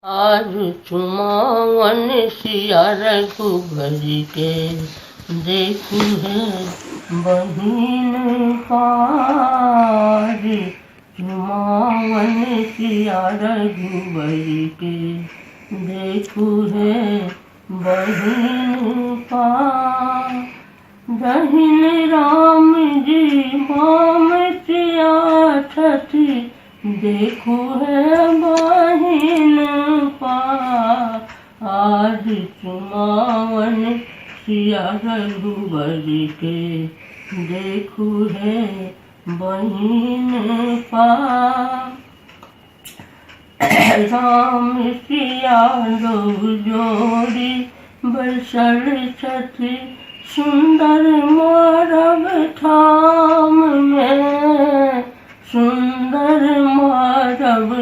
आज चुमावन सिया रघुबर के देखू है बहिन पार। चुमावन सिया रघुबर के देखू है बहिन पार। दहिन राम जी बाम सिया छठी देखू है बहिन पार। आज चुमावन सिया रघुबर के देखू है बहिन पार। राम सिया दो जोड़ी बसल छठी सुंदर मारब ठाम में। सुंदर मारब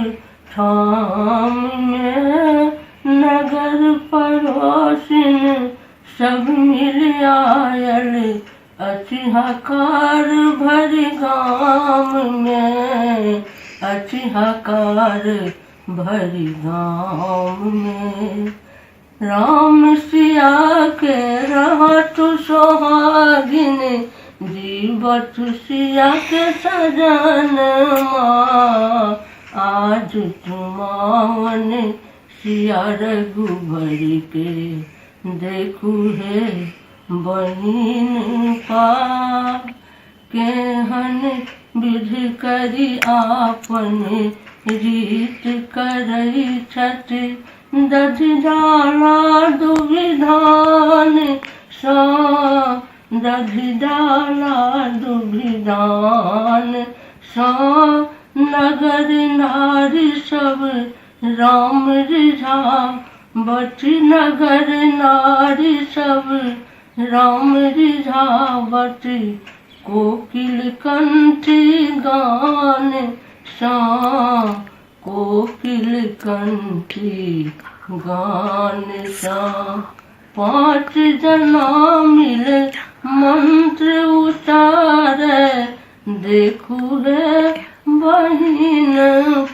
ठाम में नगर पड़ोसिन सब मिल आयल। अछि हकार भर गाम में। अछि हकार भर गाम में। राम सिया के रहत सोहागिन जीवत सिया के सजन माँ। आज चुमावन सिया रघुबर के देखू है बहिन पार। केहन विधि करी आपन रीत करई छठी दधि डाला दुविधान सा। दधि डाला दुविधान सा नगर नारी सब राम रिझा। बची नगर नारी सब राम रिझा। बची कोकिल कंठी गान सा। कोकिल कंठी गान सा। 5 जना मिल मंत्र उचारे देखू है बहिन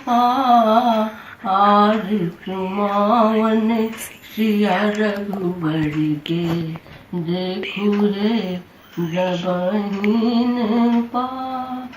पार। आज चुमावन सिया रघुबर के देखू है बहिन पार।